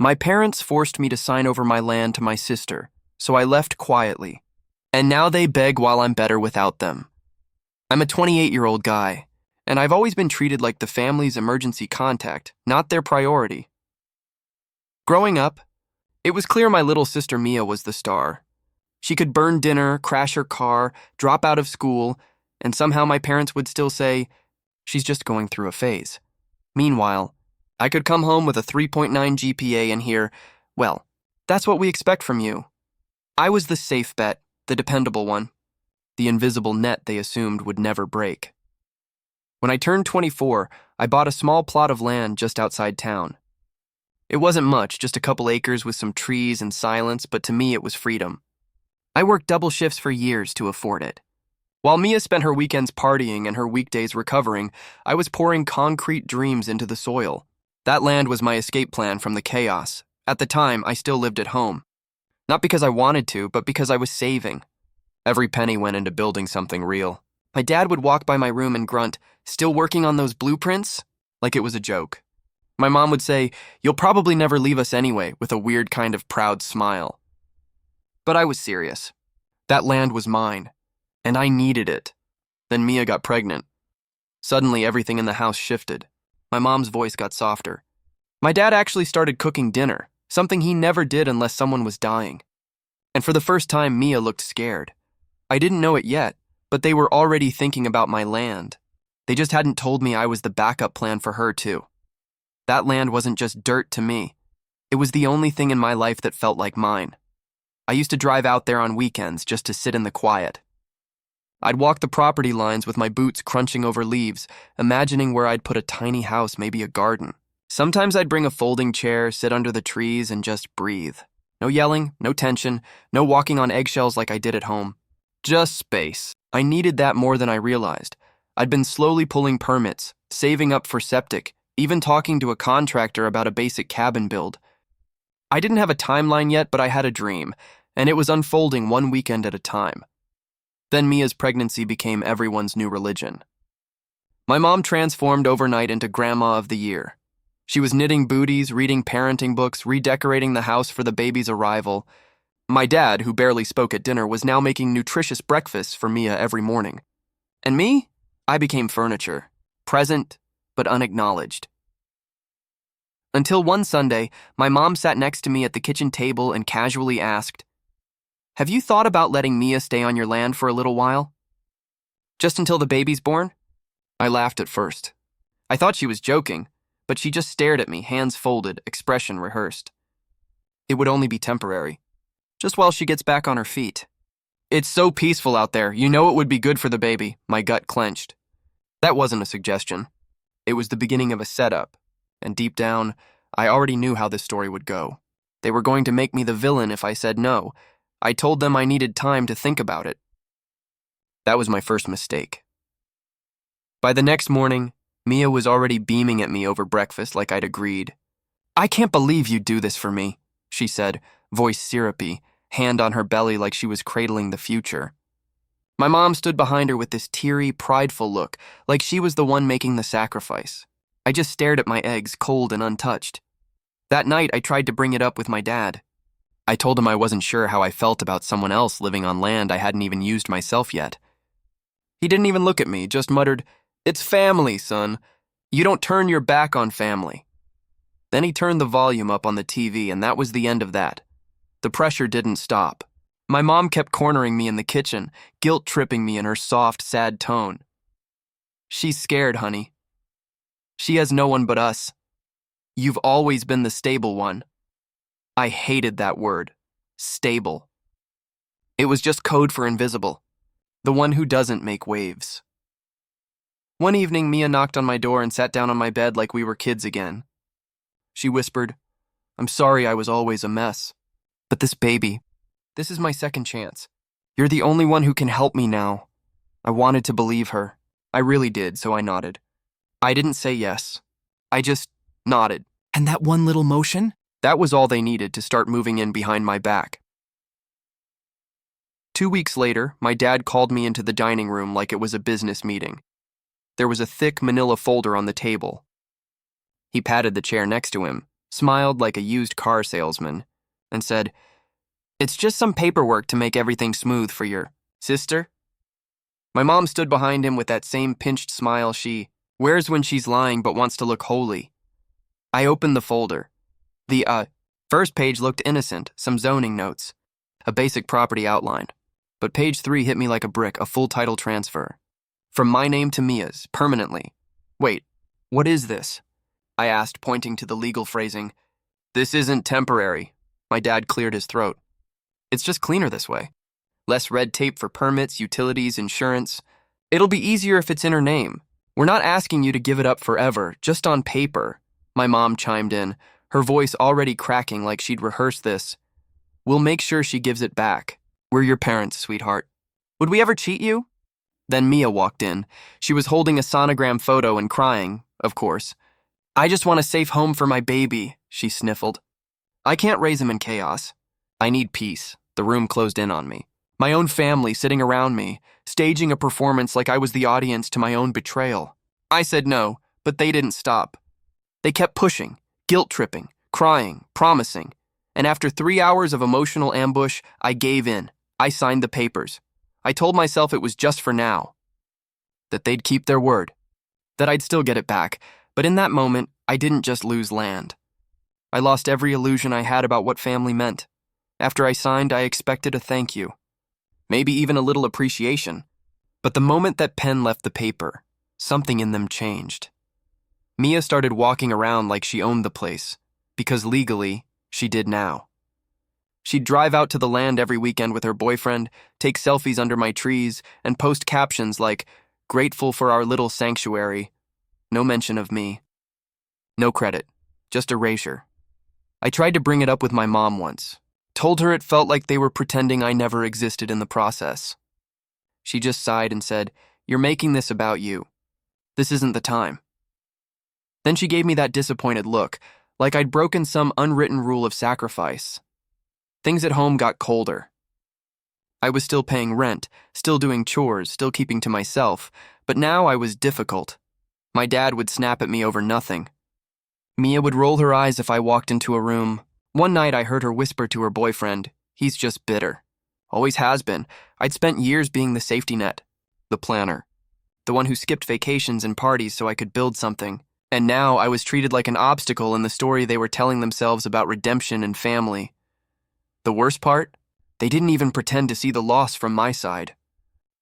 My parents forced me to sign over my land to my sister, so I left quietly. And now they beg while I'm better without them. I'm a 28-year-old guy, and I've always been treated like the family's emergency contact, not their priority. Growing up, it was clear my little sister Mia was the star. She could burn dinner, crash her car, drop out of school, and somehow my parents would still say, "She's just going through a phase." Meanwhile, I could come home with a 3.9 GPA and hear, "Well, that's what we expect from you." I was the safe bet, the dependable one, the invisible net they assumed would never break. When I turned 24, I bought a small plot of land just outside town. It wasn't much, just a couple acres with some trees and silence, but to me it was freedom. I worked double shifts for years to afford it. While Mia spent her weekends partying and her weekdays recovering, I was pouring concrete dreams into the soil. That land was my escape plan from the chaos. At the time, I still lived at home. Not because I wanted to, but because I was saving. Every penny went into building something real. My dad would walk by my room and grunt, "Still working on those blueprints?" like it was a joke. My mom would say, "You'll probably never leave us anyway," with a weird kind of proud smile. But I was serious. That land was mine, and I needed it. Then Mia got pregnant. Suddenly, everything in the house shifted. My mom's voice got softer. My dad actually started cooking dinner, something he never did unless someone was dying. And for the first time, Mia looked scared. I didn't know it yet, but they were already thinking about my land. They just hadn't told me I was the backup plan for her, too. That land wasn't just dirt to me. It was the only thing in my life that felt like mine. I used to drive out there on weekends just to sit in the quiet. I'd walk the property lines with my boots crunching over leaves, imagining where I'd put a tiny house, maybe a garden. Sometimes I'd bring a folding chair, sit under the trees, and just breathe. No yelling, no tension, no walking on eggshells like I did at home. Just space. I needed that more than I realized. I'd been slowly pulling permits, saving up for septic, even talking to a contractor about a basic cabin build. I didn't have a timeline yet, but I had a dream, and it was unfolding one weekend at a time. Then Mia's pregnancy became everyone's new religion. My mom transformed overnight into Grandma of the Year. She was knitting booties, reading parenting books, redecorating the house for the baby's arrival. My dad, who barely spoke at dinner, was now making nutritious breakfasts for Mia every morning. And me? I became furniture, present but unacknowledged. Until one Sunday, my mom sat next to me at the kitchen table and casually asked, "Have you thought about letting Mia stay on your land for a little while? Just until the baby's born?" I laughed at first. I thought she was joking, but she just stared at me, hands folded, expression rehearsed. It would only be temporary, just while she gets back on her feet. "It's so peaceful out there, you know it would be good for the baby," my gut clenched. That wasn't a suggestion. It was the beginning of a setup, and deep down, I already knew how this story would go. They were going to make me the villain if I said no. I told them I needed time to think about it. That was my first mistake. By the next morning, Mia was already beaming at me over breakfast like I'd agreed. "I can't believe you'd do this for me," she said, voice syrupy, hand on her belly like she was cradling the future. My mom stood behind her with this teary, prideful look, like she was the one making the sacrifice. I just stared at my eggs, cold and untouched. That night, I tried to bring it up with my dad. I told him I wasn't sure how I felt about someone else living on land I hadn't even used myself yet. He didn't even look at me, just muttered, "It's family, son. You don't turn your back on family." Then he turned the volume up on the TV, and that was the end of that. The pressure didn't stop. My mom kept cornering me in the kitchen, guilt-tripping me in her soft, sad tone. "She's scared, honey. She has no one but us. You've always been the stable one." I hated that word. Stable. It was just code for invisible. The one who doesn't make waves. One evening, Mia knocked on my door and sat down on my bed like we were kids again. She whispered, "I'm sorry I was always a mess. But this baby, this is my second chance. You're the only one who can help me now." I wanted to believe her. I really did, so I nodded. I didn't say yes. I just nodded. And that one little motion? That was all they needed to start moving in behind my back. 2 weeks later, my dad called me into the dining room like it was a business meeting. There was a thick manila folder on the table. He patted the chair next to him, smiled like a used car salesman, and said, "It's just some paperwork to make everything smooth for your sister." My mom stood behind him with that same pinched smile she wears when she's lying but wants to look holy. I opened the folder. The first page looked innocent, some zoning notes, a basic property outline. But page 3 hit me like a brick, a full title transfer. From my name to Mia's, permanently. "Wait, what is this?" I asked, pointing to the legal phrasing. "This isn't temporary." My dad cleared his throat. "It's just cleaner this way. Less red tape for permits, utilities, insurance. It'll be easier if it's in her name. We're not asking you to give it up forever, just on paper." My mom chimed in, her voice already cracking like she'd rehearsed this. "We'll make sure she gives it back. We're your parents, sweetheart." "Would we ever cheat you?" Then Mia walked in. She was holding a sonogram photo and crying, of course. "I just want a safe home for my baby," she sniffled. "I can't raise him in chaos. I need peace." The room closed in on me. My own family sitting around me, staging a performance like I was the audience to my own betrayal. I said no, but they didn't stop. They kept pushing, guilt-tripping, crying, promising. And after 3 hours of emotional ambush, I gave in. I signed the papers. I told myself it was just for now. That they'd keep their word. That I'd still get it back. But in that moment, I didn't just lose land. I lost every illusion I had about what family meant. After I signed, I expected a thank you. Maybe even a little appreciation. But the moment that pen left the paper, something in them changed. Mia started walking around like she owned the place, because legally, she did now. She'd drive out to the land every weekend with her boyfriend, take selfies under my trees, and post captions like, "Grateful for our little sanctuary." No mention of me. No credit, just erasure. I tried to bring it up with my mom once. Told her it felt like they were pretending I never existed in the process. She just sighed and said, "You're making this about you. This isn't the time." Then she gave me that disappointed look, like I'd broken some unwritten rule of sacrifice. Things at home got colder. I was still paying rent, still doing chores, still keeping to myself, but now I was difficult. My dad would snap at me over nothing. Mia would roll her eyes if I walked into a room. One night I heard her whisper to her boyfriend, "He's just bitter. Always has been. I'd spent years being the safety net, the planner, the one who skipped vacations and parties so I could build something. And now I was treated like an obstacle in the story they were telling themselves about redemption and family. The worst part? They didn't even pretend to see the loss from my side.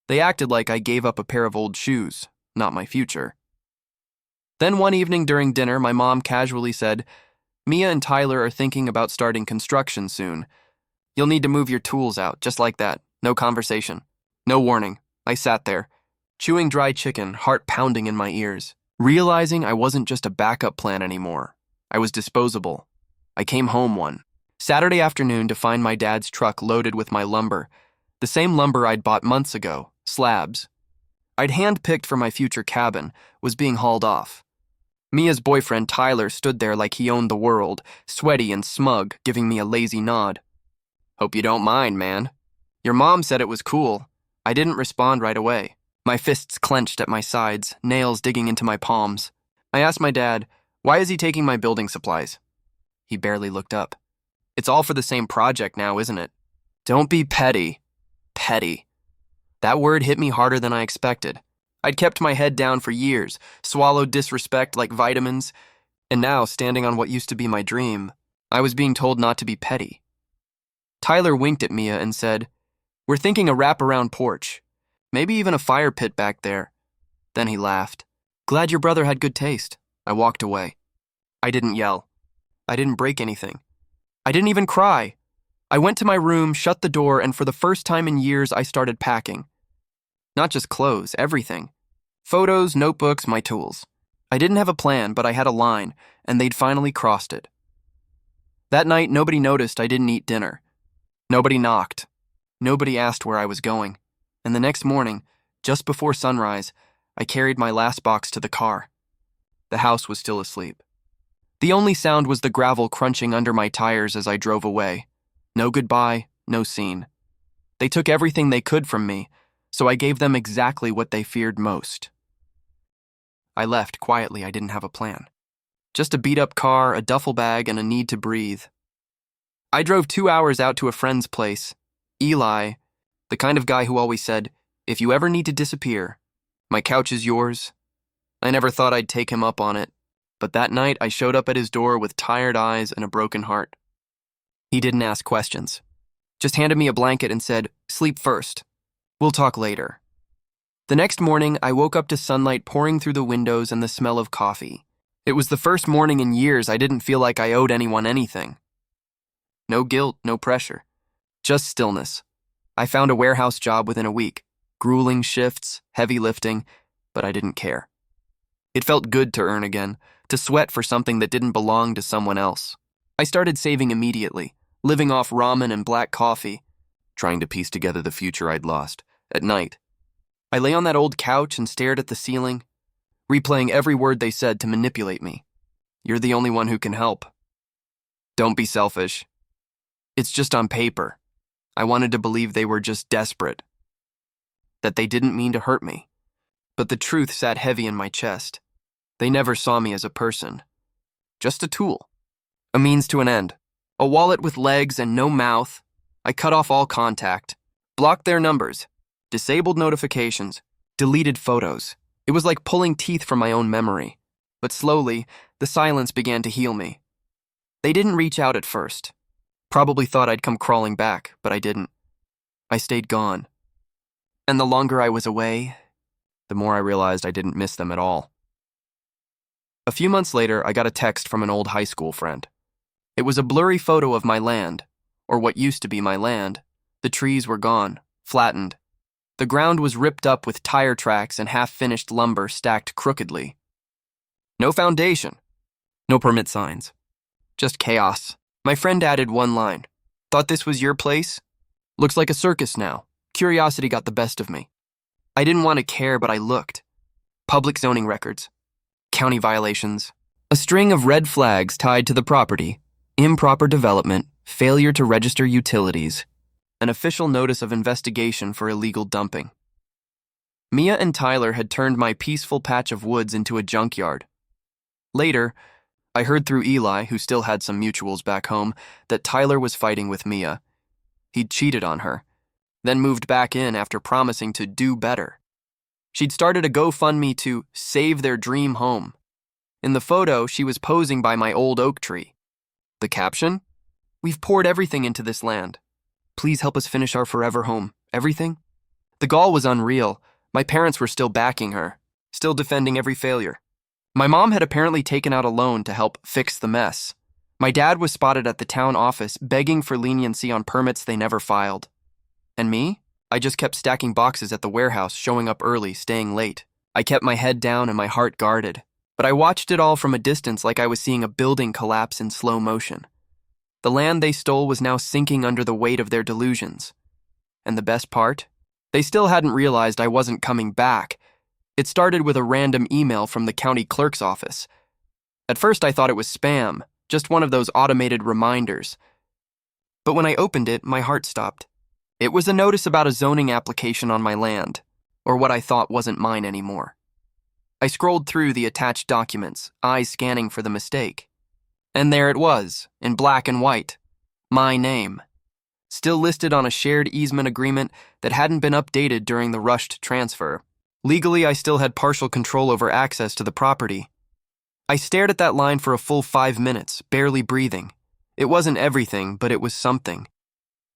They acted like I gave up a pair of old shoes, not my future. Then one evening during dinner, my mom casually said, "Mia and Tyler are thinking about starting construction soon. You'll need to move your tools out, just like that. No conversation. No warning." I sat there, chewing dry chicken, heart pounding in my ears, realizing I wasn't just a backup plan anymore. I was disposable. I came home one Saturday afternoon to find my dad's truck loaded with my lumber, the same lumber I'd bought months ago, slabs. I'd hand-picked for my future cabin, was being hauled off. Mia's boyfriend Tyler stood there like he owned the world, sweaty and smug, giving me a lazy nod. "Hope you don't mind, man. Your mom said it was cool." I didn't respond right away. My fists clenched at my sides, nails digging into my palms. I asked my dad, "Why is he taking my building supplies?" He barely looked up. "It's all for the same project now, isn't it?" "Don't be petty." Petty. That word hit me harder than I expected. I'd kept my head down for years, swallowed disrespect like vitamins, and now, standing on what used to be my dream, I was being told not to be petty. Tyler winked at Mia and said, "We're thinking a wraparound porch. Maybe even a fire pit back there." Then he laughed. "Glad your brother had good taste." I walked away. I didn't yell. I didn't break anything. I didn't even cry. I went to my room, shut the door, and for the first time in years, I started packing. Not just clothes, everything. Photos, notebooks, my tools. I didn't have a plan, but I had a line, and they'd finally crossed it. That night, nobody noticed I didn't eat dinner. Nobody knocked. Nobody asked where I was going. And the next morning, just before sunrise, I carried my last box to the car. The house was still asleep. The only sound was the gravel crunching under my tires as I drove away. No goodbye, no scene. They took everything they could from me, so I gave them exactly what they feared most. I left quietly. I didn't have a plan. Just a beat-up car, a duffel bag, and a need to breathe. I drove 2 hours out to a friend's place. Eli, the kind of guy who always said, "If you ever need to disappear, my couch is yours." I never thought I'd take him up on it, but that night I showed up at his door with tired eyes and a broken heart. He didn't ask questions, just handed me a blanket and said, "Sleep first. We'll talk later." The next morning, I woke up to sunlight pouring through the windows and the smell of coffee. It was the first morning in years I didn't feel like I owed anyone anything. No guilt, no pressure, just stillness. I found a warehouse job within a week. Grueling shifts, heavy lifting, but I didn't care. It felt good to earn again, to sweat for something that didn't belong to someone else. I started saving immediately, living off ramen and black coffee, trying to piece together the future I'd lost. At night, I lay on that old couch and stared at the ceiling, replaying every word they said to manipulate me. "You're the only one who can help. Don't be selfish. It's just on paper." I wanted to believe they were just desperate, that they didn't mean to hurt me. But the truth sat heavy in my chest. They never saw me as a person. Just a tool. A means to an end. A wallet with legs and no mouth. I cut off all contact. Blocked their numbers. Disabled notifications. Deleted photos. It was like pulling teeth from my own memory. But slowly, the silence began to heal me. They didn't reach out at first. Probably thought I'd come crawling back, but I didn't. I stayed gone. And the longer I was away, the more I realized I didn't miss them at all. A few months later, I got a text from an old high school friend. It was a blurry photo of my land, or what used to be my land. The trees were gone, flattened. The ground was ripped up with tire tracks and half-finished lumber stacked crookedly. No foundation. No permit signs. Just chaos. My friend added one line. "Thought this was your place? Looks like a circus now." Curiosity got the best of me. I didn't want to care, but I looked. Public zoning records. County violations. A string of red flags tied to the property. Improper development. Failure to register utilities. An official notice of investigation for illegal dumping. Mia and Tyler had turned my peaceful patch of woods into a junkyard. Later, I heard through Eli, who still had some mutuals back home, that Tyler was fighting with Mia. He'd cheated on her, then moved back in after promising to do better. She'd started a GoFundMe to save their dream home. In the photo, she was posing by my old oak tree. The caption? "We've poured everything into this land. Please help us finish our forever home. Everything?" The gall was unreal. My parents were still backing her, still defending every failure. My mom had apparently taken out a loan to help fix the mess. My dad was spotted at the town office begging for leniency on permits they never filed. And me? I just kept stacking boxes at the warehouse, showing up early, staying late. I kept my head down and my heart guarded. But I watched it all from a distance like I was seeing a building collapse in slow motion. The land they stole was now sinking under the weight of their delusions. And the best part? They still hadn't realized I wasn't coming back. It started with a random email from the county clerk's office. At first I thought it was spam, just one of those automated reminders. But when I opened it, my heart stopped. It was a notice about a zoning application on my land, or what I thought wasn't mine anymore. I scrolled through the attached documents, eyes scanning for the mistake. And there it was, in black and white. My name. Still listed on a shared easement agreement that hadn't been updated during the rushed transfer. Legally, I still had partial control over access to the property. I stared at that line for a full 5 minutes, barely breathing. It wasn't everything, but it was something.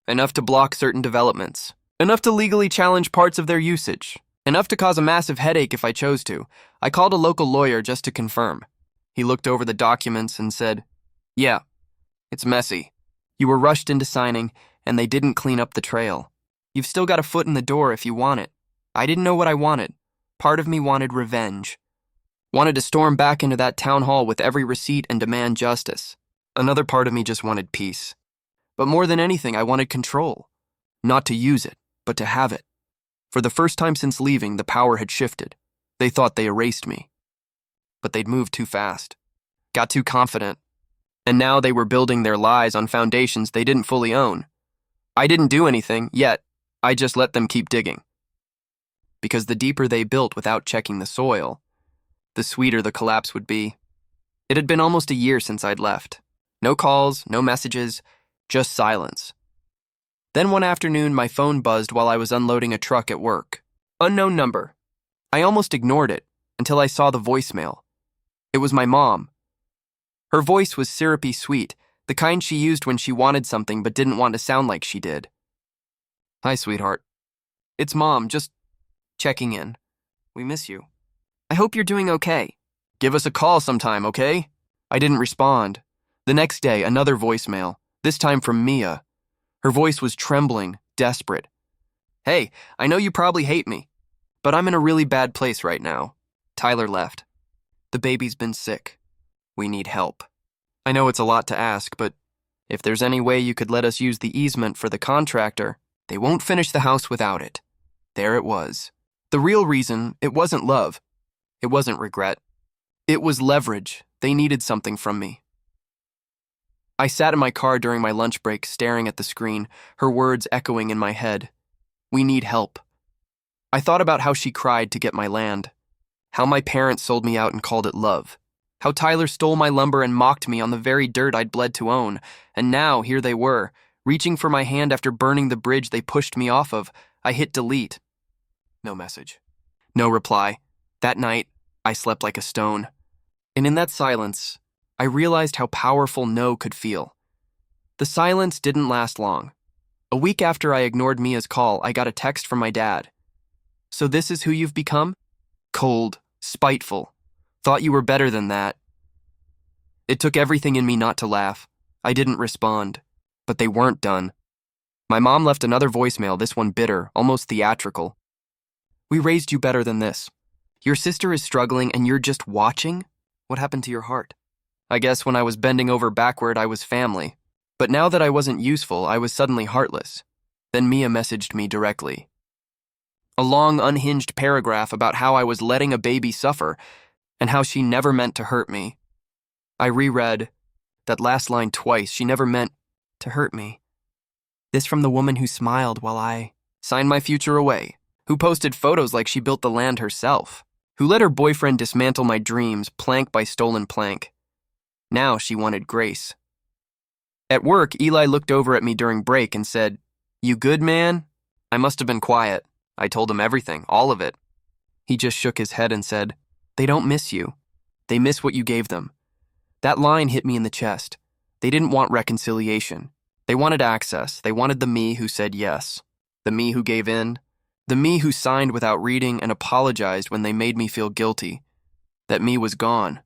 Enough to block certain developments. Enough to legally challenge parts of their usage. Enough to cause a massive headache if I chose to. I called a local lawyer just to confirm. He looked over the documents and said, "Yeah, it's messy. You were rushed into signing, and they didn't clean up the trail. You've still got a foot in the door if you want it." I didn't know what I wanted. Part of me wanted revenge. Wanted to storm back into that town hall with every receipt and demand justice. Another part of me just wanted peace. But more than anything, I wanted control. Not to use it, but to have it. For the first time since leaving, the power had shifted. They thought they erased me. But they'd moved too fast. Got too confident. And now they were building their lies on foundations they didn't fully own. I didn't do anything, yet I just let them keep digging. Because the deeper they built without checking the soil, the sweeter the collapse would be. It had been almost a year since I'd left. No calls, no messages, just silence. Then one afternoon, my phone buzzed while I was unloading a truck at work. Unknown number. I almost ignored it until I saw the voicemail. It was my mom. Her voice was syrupy sweet, the kind she used when she wanted something but didn't want to sound like she did. Hi, sweetheart. It's Mom, just checking in. We miss you. I hope you're doing okay. Give us a call sometime, okay? I didn't respond. The next day, another voicemail, this time from Mia. Her voice was trembling, desperate. Hey, I know you probably hate me, but I'm in a really bad place right now. Tyler left. The baby's been sick. We need help. I know it's a lot to ask, but if there's any way you could let us use the easement for the contractor, they won't finish the house without it. There it was. The real reason, it wasn't love. It wasn't regret. It was leverage. They needed something from me. I sat in my car during my lunch break, staring at the screen, her words echoing in my head. We need help. I thought about how she cried to get my land, how my parents sold me out and called it love, how Tyler stole my lumber and mocked me on the very dirt I'd bled to own, and now here they were, reaching for my hand after burning the bridge they pushed me off of. I hit delete. No message. No reply. That night, I slept like a stone. And in that silence, I realized how powerful no could feel. The silence didn't last long. A week after I ignored Mia's call, I got a text from my dad. So this is who you've become? Cold, spiteful. Thought you were better than that. It took everything in me not to laugh. I didn't respond, but they weren't done. My mom left another voicemail, this one bitter, almost theatrical. We raised you better than this. Your sister is struggling and you're just watching? What happened to your heart? I guess when I was bending over backward, I was family. But now that I wasn't useful, I was suddenly heartless. Then Mia messaged me directly. A long, unhinged paragraph about how I was letting a baby suffer and how she never meant to hurt me. I reread that last line twice. She never meant to hurt me. This from the woman who smiled while I signed my future away, who posted photos like she built the land herself, who let her boyfriend dismantle my dreams plank by stolen plank. Now she wanted grace. At work, Eli looked over at me during break and said, "You good, man?" I must have been quiet. I told him everything, all of it. He just shook his head and said, "They don't miss you. They miss what you gave them." That line hit me in the chest. They didn't want reconciliation. They wanted access. They wanted the me who said yes, the me who gave in, the me who signed without reading and apologized when they made me feel guilty. That me was gone.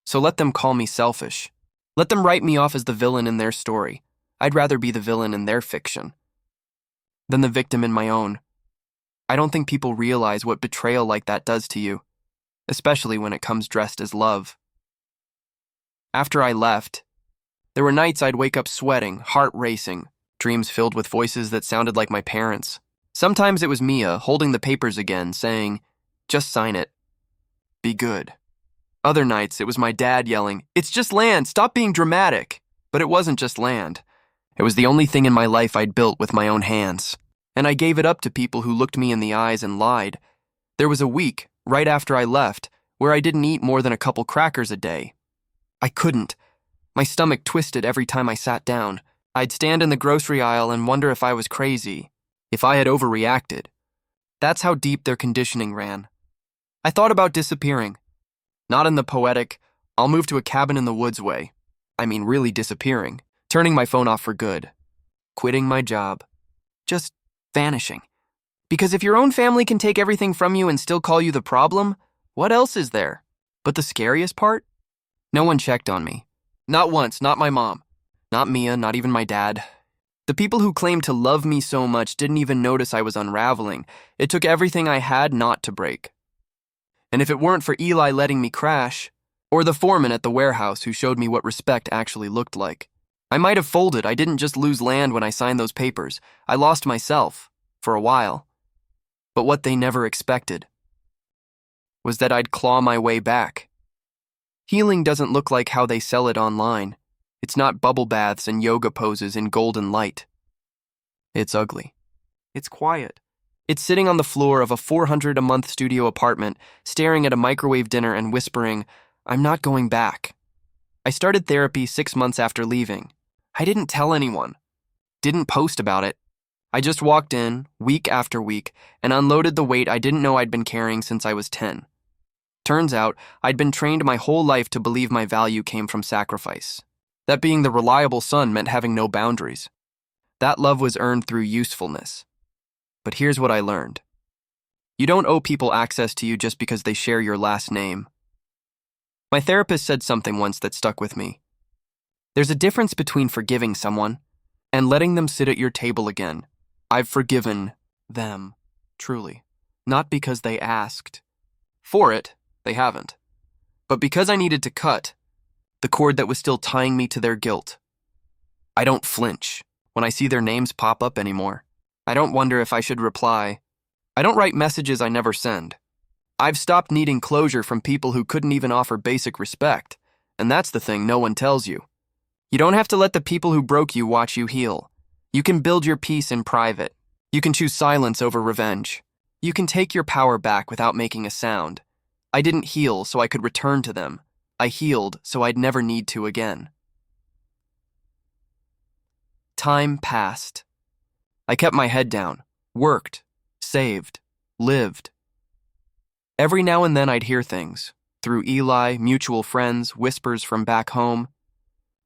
So let them call me selfish. Let them write me off as the villain in their story. I'd rather be the villain in their fiction than the victim in my own. I don't think people realize what betrayal like that does to you, especially when it comes dressed as love. After I left, there were nights I'd wake up sweating, heart racing, dreams filled with voices that sounded like my parents. Sometimes it was Mia holding the papers again, saying, "Just sign it. Be good." Other nights, it was my dad yelling, "It's just land, stop being dramatic." But it wasn't just land. It was the only thing in my life I'd built with my own hands. And I gave it up to people who looked me in the eyes and lied. There was a week, right after I left, where I didn't eat more than a couple crackers a day. I couldn't. My stomach twisted every time I sat down. I'd stand in the grocery aisle and wonder if I was crazy, if I had overreacted. That's how deep their conditioning ran. I thought about disappearing. Not in the poetic, "I'll move to a cabin in the woods" way. I mean really disappearing, turning my phone off for good, quitting my job, just vanishing. Because if your own family can take everything from you and still call you the problem, what else is there? But the scariest part? No one checked on me. Not once, not my mom. Not Mia, not even my dad. The people who claimed to love me so much didn't even notice I was unraveling. It took everything I had not to break. And if it weren't for Eli letting me crash, or the foreman at the warehouse who showed me what respect actually looked like, I might have folded. I didn't just lose land when I signed those papers. I lost myself, for a while. But what they never expected was that I'd claw my way back. Healing doesn't look like how they sell it online. It's not bubble baths and yoga poses in golden light. It's ugly. It's quiet. It's sitting on the floor of a $400 a month studio apartment, staring at a microwave dinner and whispering, "I'm not going back. I started therapy 6 months after leaving. I didn't tell anyone, didn't post about it. I just walked in, week after week, and unloaded the weight I didn't know I'd been carrying since I was 10. Turns out, I'd been trained my whole life to believe my value came from sacrifice. That being the reliable son meant having no boundaries. That love was earned through usefulness. But here's what I learned. You don't owe people access to you just because they share your last name. My therapist said something once that stuck with me. There's a difference between forgiving someone and letting them sit at your table again. I've forgiven them, truly. Not because they asked for it, they haven't. But because I needed to cut the cord that was still tying me to their guilt. I don't flinch when I see their names pop up anymore. I don't wonder if I should reply. I don't write messages I never send. I've stopped needing closure from people who couldn't even offer basic respect, and that's the thing no one tells you. You don't have to let the people who broke you watch you heal. You can build your peace in private. You can choose silence over revenge. You can take your power back without making a sound. I didn't heal so I could return to them. I healed so I'd never need to again. Time passed. I kept my head down, worked, saved, lived. Every now and then I'd hear things, through Eli, mutual friends, whispers from back home.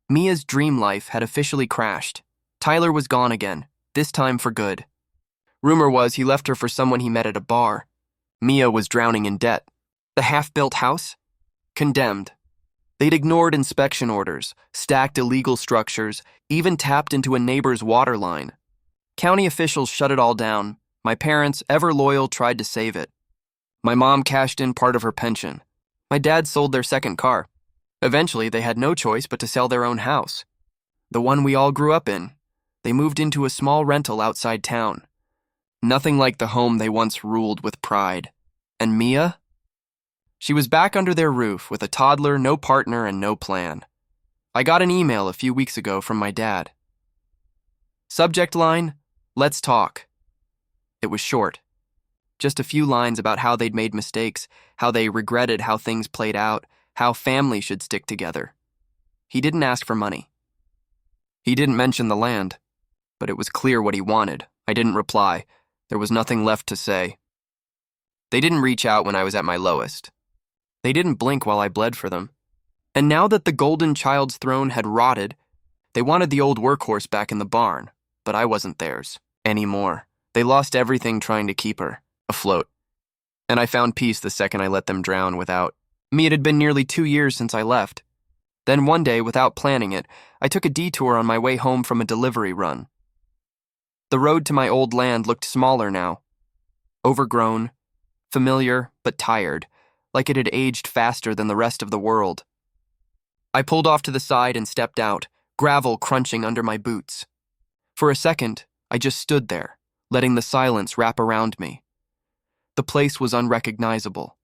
Mia's dream life had officially crashed. Tyler was gone again, this time for good. Rumor was he left her for someone he met at a bar. Mia was drowning in debt. The half-built house? Condemned. They'd ignored inspection orders, stacked illegal structures, even tapped into a neighbor's water line. County officials shut it all down. My parents, ever loyal, tried to save it. My mom cashed in part of her pension. My dad sold their second car. Eventually, they had no choice but to sell their own house. The one we all grew up in. They moved into a small rental outside town. Nothing like the home they once ruled with pride. And Mia? She was back under their roof with a toddler, no partner, and no plan. I got an email a few weeks ago from my dad. Subject line, "Let's talk." It was short. Just a few lines about how they'd made mistakes, how they regretted how things played out, how family should stick together. He didn't ask for money. He didn't mention the land, but it was clear what he wanted. I didn't reply. There was nothing left to say. They didn't reach out when I was at my lowest. They didn't blink while I bled for them. And now that the golden child's throne had rotted, they wanted the old workhorse back in the barn, but I wasn't theirs anymore. They lost everything trying to keep her afloat. And I found peace the second I let them drown without me. It had been nearly 2 years since I left. Then one day, without planning it, I took a detour on my way home from a delivery run. The road to my old land looked smaller now. Overgrown, familiar, but tired, like it had aged faster than the rest of the world. I pulled off to the side and stepped out, gravel crunching under my boots. For a second, I just stood there, letting the silence wrap around me. The place was unrecognizable.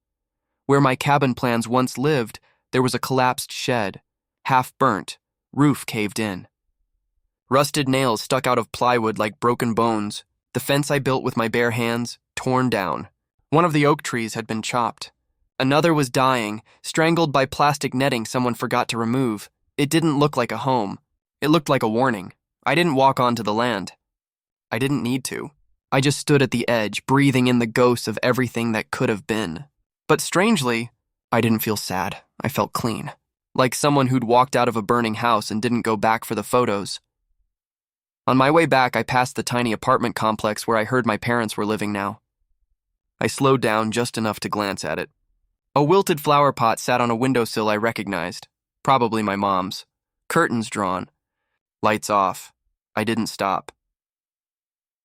Where my cabin plans once lived, there was a collapsed shed, half burnt, roof caved in. Rusted nails stuck out of plywood like broken bones, the fence I built with my bare hands, torn down. One of the oak trees had been chopped. Another was dying, strangled by plastic netting someone forgot to remove. It didn't look like a home. It looked like a warning. I didn't walk onto the land. I didn't need to. I just stood at the edge, breathing in the ghosts of everything that could have been. But strangely, I didn't feel sad. I felt clean. Like someone who'd walked out of a burning house and didn't go back for the photos. On my way back, I passed the tiny apartment complex where I heard my parents were living now. I slowed down just enough to glance at it. A wilted flower pot sat on a windowsill I recognized, probably my mom's. Curtains drawn. Lights off. I didn't stop.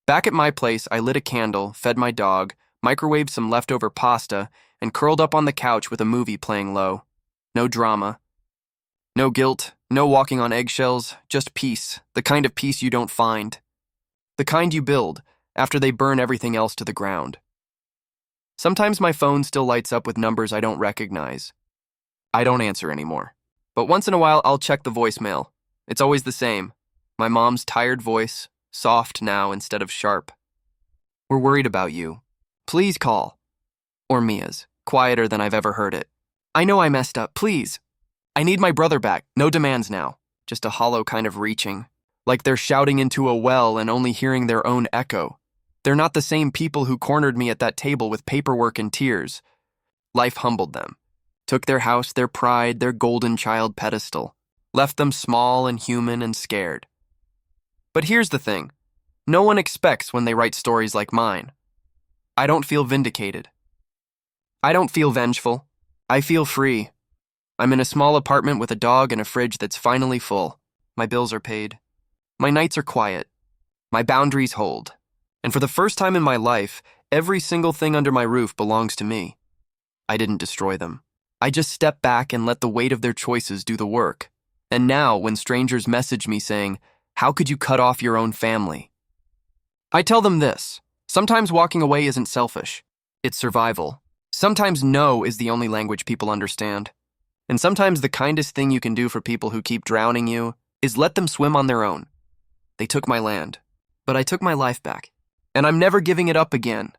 Back at my place, I lit a candle, fed my dog, microwaved some leftover pasta, and curled up on the couch with a movie playing low. No drama. No guilt, no walking on eggshells, just peace, the kind of peace you don't find. The kind you build after they burn everything else to the ground. Sometimes my phone still lights up with numbers I don't recognize. I don't answer anymore. But once in a while, I'll check the voicemail. It's always the same. My mom's tired voice, soft now instead of sharp. "We're worried about you. Please call." Or Mia's, quieter than I've ever heard it. "I know I messed up. Please." I need my brother back. No demands now. Just a hollow kind of reaching. Like they're shouting into a well and only hearing their own echo. They're not the same people who cornered me at that table with paperwork and tears. Life humbled them. Took their house, their pride, their golden child pedestal. Left them small and human and scared. But here's the thing. No one expects when they write stories like mine. I don't feel vindicated. I don't feel vengeful. I feel free. I'm in a small apartment with a dog and a fridge that's finally full. My bills are paid. My nights are quiet. My boundaries hold. And for the first time in my life, every single thing under my roof belongs to me. I didn't destroy them. I just stepped back and let the weight of their choices do the work. And now, when strangers message me saying, "How could you cut off your own family?" I tell them this. Sometimes walking away isn't selfish. It's survival. Sometimes no is the only language people understand. And sometimes the kindest thing you can do for people who keep drowning you is let them swim on their own. They took my land, but I took my life back. And I'm never giving it up again.